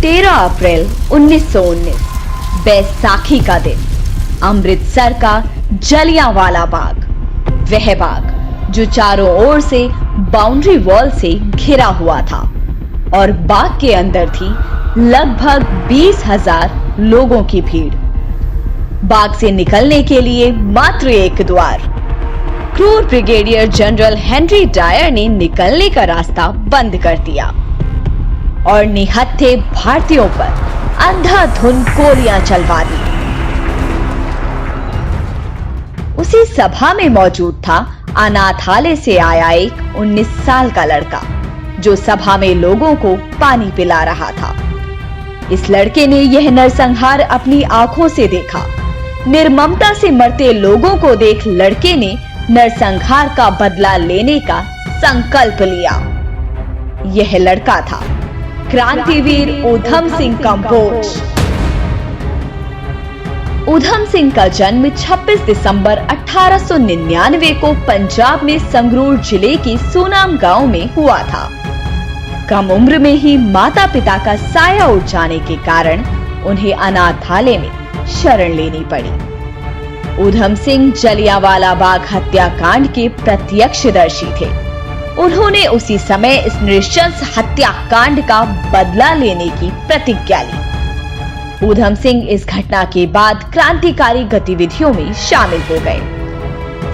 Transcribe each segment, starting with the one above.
13 अप्रैल 1919 बैसाखी का दिन, अमृतसर का जलियांवाला बाग, वह बाग जो चारों ओर से बाउंड्री वॉल से घिरा हुआ था और बाग के अंदर थी लगभग 20,000 लोगों की भीड़। बाग से निकलने के लिए मात्र एक द्वार। क्रूर ब्रिगेडियर जनरल हेनरी डायर ने निकलने का रास्ता बंद कर दिया और निहत्थे भारतीयों पर अंधाधुंध गोलियां चलवा दी। उसी सभा में मौजूद था अनाथालय से आया एक 19 साल का लड़का जो सभा में लोगों को पानी पिला रहा था। इस लड़के ने यह नरसंहार अपनी आंखों से देखा। निर्ममता से मरते लोगों को देख लड़के ने नरसंहार का बदला लेने का संकल्प लिया। यह लड़का था क्रांतिवीर ऊधम सिंह कंबोज। ऊधम सिंह का जन्म 26 दिसंबर 1899 को पंजाब में संगरूर जिले के सोनाम गांव में हुआ था। कम उम्र में ही माता पिता का साया उठ जाने के कारण उन्हें अनाथालय में शरण लेनी पड़ी। ऊधम सिंह जलियांवाला बाग हत्याकांड के प्रत्यक्षदर्शी थे। उन्होंने उसी समय इस नृशंस हत्याकांड का बदला लेने की प्रतिज्ञा ली। ऊधम सिंह इस घटना के बाद क्रांतिकारी गतिविधियों में शामिल हो गए।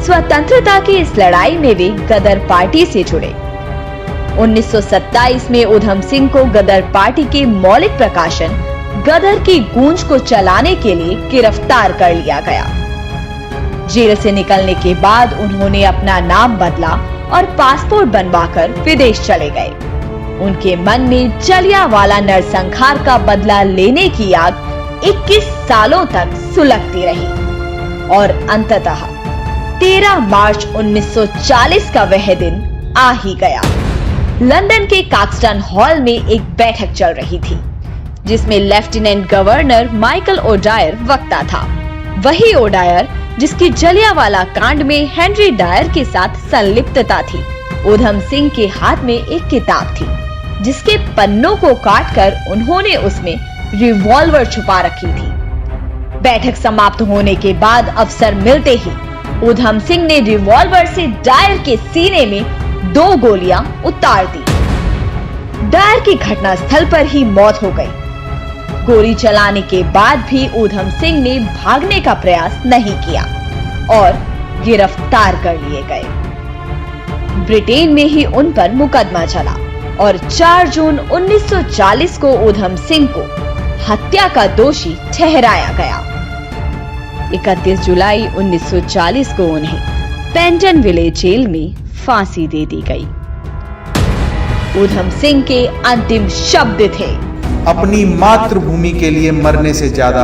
स्वतंत्रता की इस लड़ाई में वे गदर पार्टी से जुड़े। 1927 में ऊधम सिंह को गदर पार्टी के मौलिक प्रकाशन गदर की गूंज को चलाने के लिए गिरफ्तार कर लिया गया। जेल से निकलने के बाद उन्होंने अपना नाम बदला और पासपोर्ट बनवाकर विदेश चले गए। उनके मन में जलियांवाला नरसंहार का बदला लेने की आग 21 सालों तक सुलगती रही और अंततः 13 मार्च 1940 का वह दिन आ ही गया। लंदन के काक्सटन हॉल में एक बैठक चल रही थी जिसमें लेफ्टिनेंट गवर्नर माइकल ओडायर वक्ता था। वही ओडायर जिसकी जलियांवाला कांड में हेनरी डायर के साथ संलिप्तता थी। ऊधम सिंह के हाथ में एक किताब थी जिसके पन्नों को काटकर उन्होंने उसमें रिवॉल्वर छुपा रखी थी। बैठक समाप्त होने के बाद अफसर मिलते ही ऊधम सिंह ने रिवॉल्वर से डायर के सीने में 2 गोलियां उतार दी। डायर की घटनास्थल पर ही मौत हो गई। गोली चलाने के बाद भी ऊधम सिंह ने भागने का प्रयास नहीं किया और गिरफ्तार कर लिए गए। ब्रिटेन में ही उन पर मुकदमा चला और 4 जून 1940 को ऊधम सिंह को हत्या का दोषी ठहराया गया। 31 जुलाई 1940 को उन्हें पेंटन विलेज जेल में फांसी दे दी गई। ऊधम सिंह के अंतिम शब्द थे, अपनी मातृभूमि के लिए मरने से ज्यादा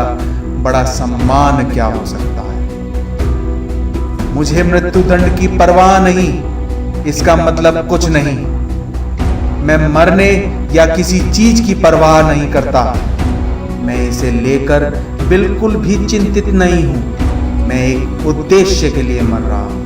बड़ा सम्मान क्या हो सकता है। मुझे मृत्युदंड की परवाह नहीं, इसका मतलब कुछ नहीं। मैं मरने या किसी चीज की परवाह नहीं करता। मैं इसे लेकर बिल्कुल भी चिंतित नहीं हूं। मैं एक उद्देश्य के लिए मर रहा हूं।